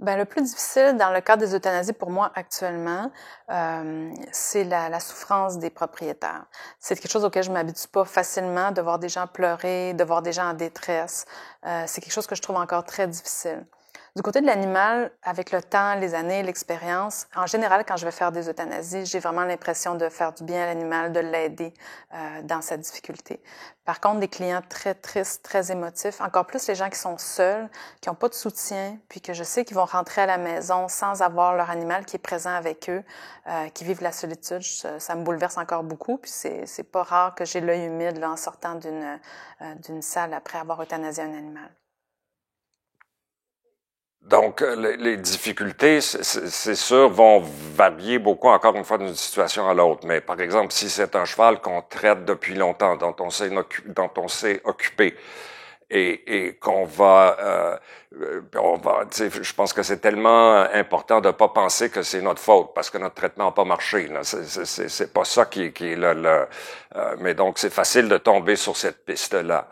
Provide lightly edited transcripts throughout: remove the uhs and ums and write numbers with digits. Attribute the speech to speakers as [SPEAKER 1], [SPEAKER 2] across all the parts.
[SPEAKER 1] Ben, le plus difficile dans le cadre des euthanasies pour moi actuellement, c'est la souffrance des propriétaires. C'est quelque chose auquel je m'habitue pas facilement, de voir des gens pleurer, de voir des gens en détresse. C'est quelque chose que je trouve encore très difficile. Du côté de l'animal, avec le temps, les années, l'expérience, en général, quand je vais faire des euthanasies, j'ai vraiment l'impression de faire du bien à l'animal, de l'aider dans sa difficulté. Par contre, des clients très tristes, très émotifs, encore plus les gens qui sont seuls, qui n'ont pas de soutien, puis que je sais qu'ils vont rentrer à la maison sans avoir leur animal qui est présent avec eux, qui vivent la solitude, ça me bouleverse encore beaucoup. Puis c'est pas rare que j'ai l'œil humide là, en sortant d'une salle après avoir euthanasié un animal.
[SPEAKER 2] Donc, les difficultés, c'est sûr, vont varier beaucoup, encore une fois, d'une situation à l'autre. Mais par exemple, si c'est un cheval qu'on traite depuis longtemps, dont on s'est occupé, et qu'on va, tu sais, je pense que c'est tellement important de pas penser que c'est notre faute parce que notre traitement n'a pas marché. Là. C'est pas ça qui est mais donc c'est facile de tomber sur cette piste-là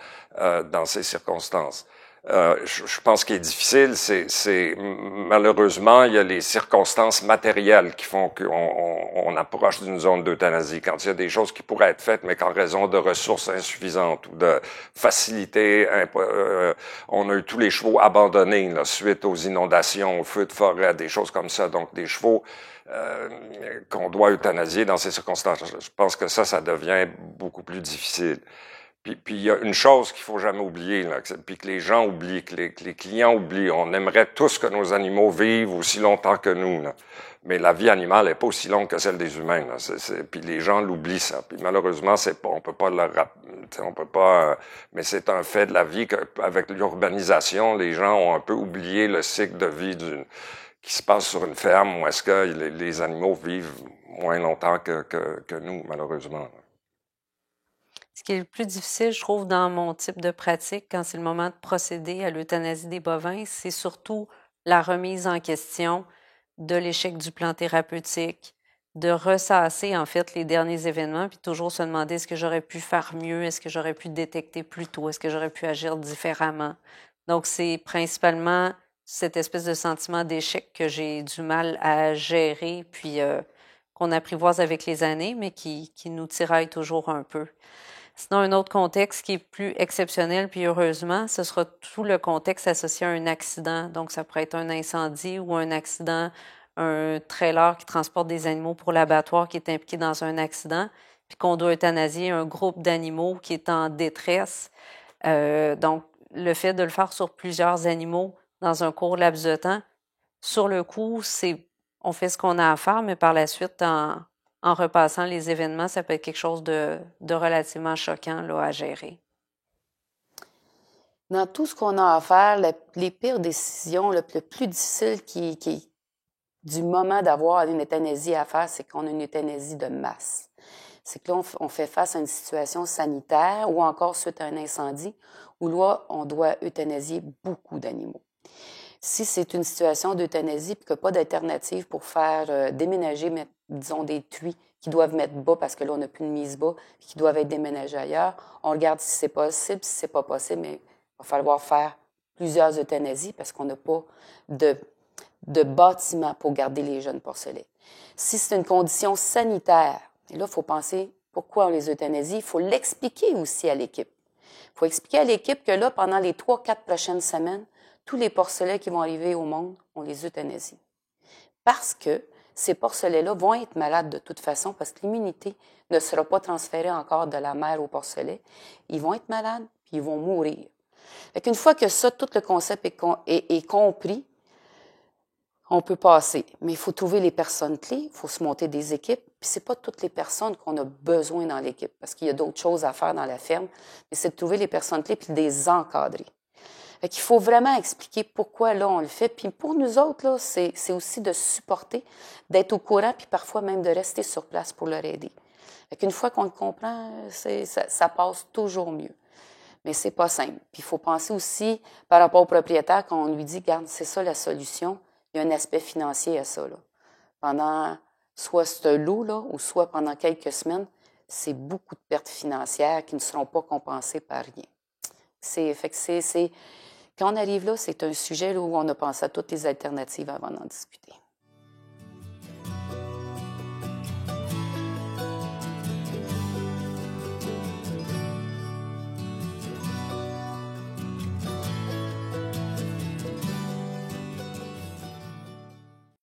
[SPEAKER 2] dans ces circonstances. Je pense qu'il est difficile, c'est malheureusement il y a les circonstances matérielles qui font qu'on approche d'une zone d'euthanasie. Quand il y a des choses qui pourraient être faites, mais qu'en raison de ressources insuffisantes ou de facilités, on a eu tous les chevaux abandonnés là, suite aux inondations, aux feux de forêt, des choses comme ça. Donc des chevaux qu'on doit euthanasier dans ces circonstances. Je pense que ça devient beaucoup plus difficile. Puis il y a une chose qu'il faut jamais oublier, là, puis que les gens oublient, que les clients oublient. On aimerait tous que nos animaux vivent aussi longtemps que nous, là. Mais la vie animale n'est pas aussi longue que celle des humains. Là. Puis les gens l'oublient ça. Puis malheureusement, c'est pas, on peut pas on peut pas. Mais c'est un fait de la vie qu'avec l'urbanisation, les gens ont un peu oublié le cycle de vie qui se passe sur une ferme où est-ce que les animaux vivent moins longtemps que nous, malheureusement.
[SPEAKER 3] Ce qui est le plus difficile, je trouve, dans mon type de pratique, quand c'est le moment de procéder à l'euthanasie des bovins, c'est surtout la remise en question de l'échec du plan thérapeutique, de ressasser en fait les derniers événements, puis toujours se demander est-ce que j'aurais pu faire mieux, est-ce que j'aurais pu détecter plus tôt, est-ce que j'aurais pu agir différemment. Donc c'est principalement cette espèce de sentiment d'échec que j'ai du mal à gérer, puis qu'on apprivoise avec les années, mais qui nous tiraille toujours un peu. Sinon, un autre contexte qui est plus exceptionnel, puis heureusement, ce sera tout le contexte associé à un accident. Donc, ça pourrait être un incendie ou un accident, un trailer qui transporte des animaux pour l'abattoir qui est impliqué dans un accident, puis qu'on doit euthanasier un groupe d'animaux qui est en détresse. Donc, le fait de le faire sur plusieurs animaux dans un court laps de temps, sur le coup, on fait ce qu'on a à faire, mais par la suite, en repassant les événements, ça peut être quelque chose de relativement choquant là, à gérer.
[SPEAKER 4] Dans tout ce qu'on a à faire, les pires décisions, le plus difficile qui du moment d'avoir une euthanasie à faire, c'est qu'on a une euthanasie de masse. C'est que là, on fait face à une situation sanitaire ou encore suite à un incendie où là, on doit euthanasier beaucoup d'animaux. Si c'est une situation d'euthanasie et qu'il n'y a pas d'alternative pour faire déménager, disons, des truies qui doivent mettre bas parce que là, on n'a plus de mise bas et qui doivent être déménagées ailleurs, on regarde si c'est possible. Si c'est pas possible, mais il va falloir faire plusieurs euthanasies parce qu'on n'a pas de bâtiment pour garder les jeunes porcelets. Si c'est une condition sanitaire, et là, il faut penser pourquoi on les euthanasie. Il faut l'expliquer aussi à l'équipe. Il faut expliquer à l'équipe que là, pendant les 3-4 prochaines semaines, tous les porcelets qui vont arriver au monde, on les euthanasie. Parce que ces porcelets-là vont être malades de toute façon parce que l'immunité ne sera pas transférée encore de la mère au porcelet. Ils vont être malades puis ils vont mourir. Fait une fois que ça, tout le concept est compris, on peut passer. Mais il faut trouver les personnes clés, il faut se monter des équipes. Puis c'est pas toutes les personnes qu'on a besoin dans l'équipe parce qu'il y a d'autres choses à faire dans la ferme. Mais c'est de trouver les personnes clés puis de les encadrer. Fait qu'il faut vraiment expliquer pourquoi là on le fait. Puis pour nous autres, là, c'est aussi de supporter, d'être au courant, puis parfois même de rester sur place pour leur aider. Fait qu'une fois qu'on le comprend, ça passe toujours mieux. Mais c'est pas simple. Puis il faut penser aussi par rapport au propriétaire quand on lui dit, garde, c'est ça la solution. Il y a un aspect financier à ça. Là. Pendant soit ce lot-là ou soit pendant quelques semaines, c'est beaucoup de pertes financières qui ne seront pas compensées par rien. Quand on arrive là, c'est un sujet là, où on a pensé à toutes les alternatives avant d'en discuter.